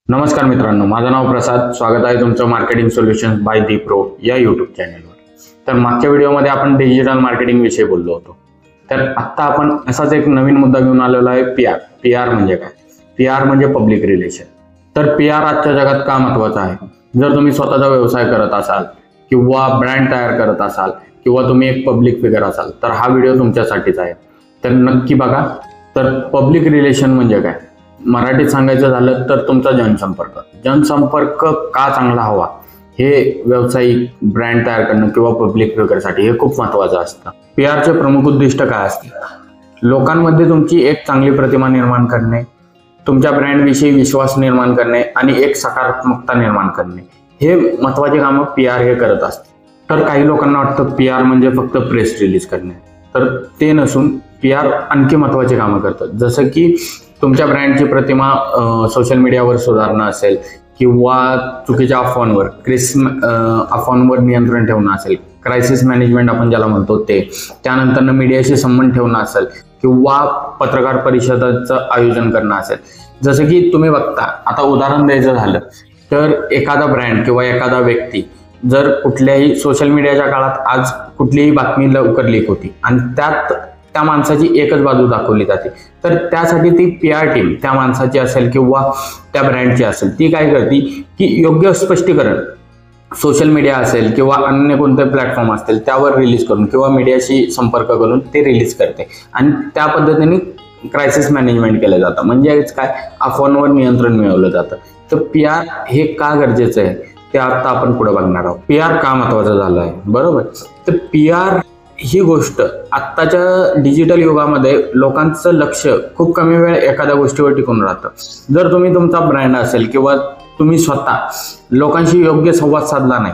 नमस्कार मित्रांनो, माझं नाव प्रसाद. स्वागत आहे तुमचं marketing solutions by the pro या यूट्यूब चॅनलवर. तर मागच्या व्हिडिओमध्ये आपण डिजिटल मार्केटिंग विषयी बोललो होतो. तर आत्ता आपण असाच एक नवीन मुद्दा घेऊन आलेलो आहे, पीआर. पीआर म्हणजे काय? पीआर म्हणजे पब्लिक रिलेशन. तर पीआर आजच्या जगात का महत्त्वाचा आहे? जर तुम्ही स्वतःचा व्यवसाय करत असाल किंवा ब्रँड तयार करत असाल किंवा तुम्ही एक पब्लिक फिगर असाल तर हा व्हिडिओ तुमच्यासाठीच आहे. तर नक्की बघा. तर पब्लिक रिलेशन म्हणजे काय? मराठीत सांगायचं झालं तर तुमचा जनसंपर्क. जनसंपर्क का चांगला हवा हे व्यावसायिक ब्रँड तयार करणं किंवा पब्लिक फिगरसाठी हे खूप महत्त्वाचं असतं. पीआरचे प्रमुख उद्दिष्ट काय असते? लोकांमध्ये तुमची एक चांगली प्रतिमा निर्माण करणे, तुमच्या ब्रँडविषयी विश्वास निर्माण करणे आणि एक सकारात्मकता निर्माण करणे, हे महत्त्वाचे कामं पीआर हे करत असते. तर काही लोकांना वाटतं पीआर म्हणजे फक्त प्रेस रिलीज करणे, तर ते नसून पीआर आणखी महत्त्वाचे कामं करतात. जसं की तुमच्या ब्रँडची प्रतिमा सोशल मीडियावर सुधारणं असेल किंवा चुकीच्या अफवांवर नियंत्रण ठेवणं असेल, क्रायसिस मॅनेजमेंट आपण ज्याला म्हणतो ते, त्यानंतर मीडियाशी संबंध ठेवणं असेल किंवा पत्रकार परिषदाचं आयोजन करणं असेल. जसं की तुम्ही बघता, आता उदाहरण द्यायचं झालं तर एखादा ब्रँड किंवा एखादा व्यक्ती जर कुठल्याही सोशल मीडियाच्या काळात आज कुठलीही बातमी लवकर लीक होती आणि त्यात त्या माणसाची एकच बाजू दाखवली जाते, तर त्यासाठी ती पीआर टीम त्या माणसाची असेल किंवा त्या ब्रँडची असेल, ती काय करते की योग्य स्पष्टीकरण सोशल मीडिया असेल किंवा अन्य कोणते प्लॅटफॉर्म असतील त्यावर रिलीज करून किंवा मीडियाशी संपर्क करून ते रिलीज करते आणि त्या पद्धतीने क्रायसिस मॅनेजमेंट केलं जातं. म्हणजेच काय, अफवांवर नियंत्रण मिळवलं जातं. तर पीआर हे का गरजेचं आहे ते आता आपण पुढे बघणार आहोत. पीआर का महत्त्वाचं झालं आहे, बरोबर? तर पीआर ही गोष्ट आत्ताच्या डिजिटल युगामध्ये लोकांचं लक्ष खूप कमी वेळ एखाद्या गोष्टीवर टिकून राहतं. जर तुम्ही तुमचा ब्रँड असेल किंवा तुम्ही स्वतः लोकांशी योग्य संवाद साधला नाही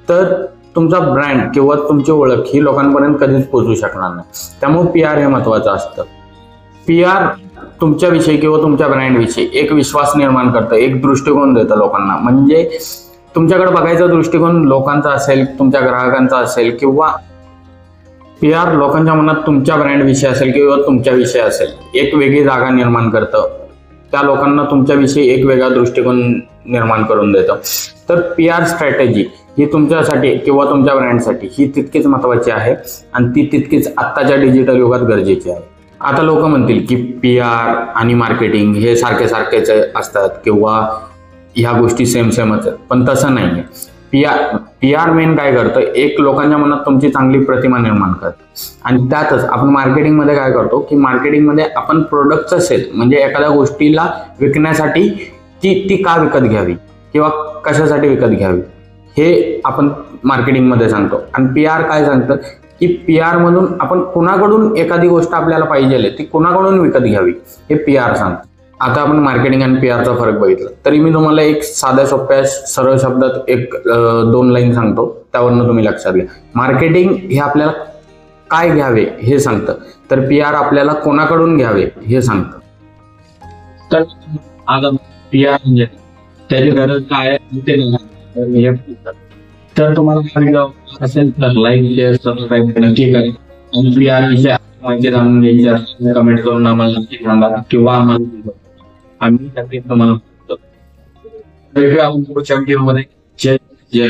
तर तुमचा ब्रँड किंवा तुमची ओळख ही लोकांपर्यंत कधीच पोहोचू शकणार नाही. त्यामुळे पीआर हे महत्त्वाचं असतं. पीआर तुमच्याविषयी किंवा तुमच्या ब्रँडविषयी एक विश्वास निर्माण करतं, एक दृष्टिकोन देतं लोकांना. म्हणजे तुमच्याकडे बघायचा दृष्टिकोन लोकांचा असेल, तुमच्या ग्राहकांचा असेल किंवा पीआर लोकांच्या मनात तुमच्या ब्रँडविषयी असेल किंवा तुमच्याविषयी असेल एक वेगळी जागा निर्माण करतं. त्या लोकांना तुमच्याविषयी एक वेगळा दृष्टिकोन निर्माण करून देतं. तर पीआर स्ट्रॅटेजी ही तुमच्यासाठी किंवा तुमच्या ब्रँडसाठी ही तितकीच महत्त्वाची आहे आणि ती तितकीच आत्ताच्या डिजिटल युगात गरजेची आहे. आता लोक म्हणतील की पीआर आणि मार्केटिंग हे सारखे सारखेच असतात किंवा ह्या गोष्टी सेमच आहेत, पण तसं नाही आहे. पीआर मेन काय करतं, एक लोकांच्या मनात तुमची चांगली प्रतिमा निर्माण करतं आणि त्यातच आपण मार्केटिंगमध्ये काय करतो की मार्केटिंगमध्ये आपण प्रोडक्टचं सेल म्हणजे एखाद्या गोष्टीला विकण्यासाठी ती का विकत घ्यावी किंवा कशासाठी विकत घ्यावी हे आपण मार्केटिंगमध्ये सांगतो. आणि पीआर काय सांगतं की पीआर मधून आपण कुणाकडून एखादी गोष्ट आपल्याला पाहिजे ती कुणाकडून विकत घ्यावी हे पीआर सांगतं. आता आपण मार्केटिंग आणि पीआरचा फरक बघितला तरी मी तुम्हाला एक साध्या सोप्या सरळ शब्दात एक 2 लाईन सांगतो, त्यावरनं तुम्ही लक्षात घ्या. मार्केटिंग हे आपल्याला काय घ्यावे हे सांगतं, तर पीआर आपल्याला कोणाकडून घ्यावे हे सांगतं. तर आता पीआर म्हणजे त्याची गरज काय तर तुम्हाला असेल तर लाईक शेअर सबस्क्राईब करणं ठीक आहे. आणि पीआर विषय माहिती जाणून घ्यायची कमेंट करून आम्हाला नक्की सांगा किंवा आम्ही नक्की तुम्हाला पुढच्या व्हिडिओमध्ये जय जय.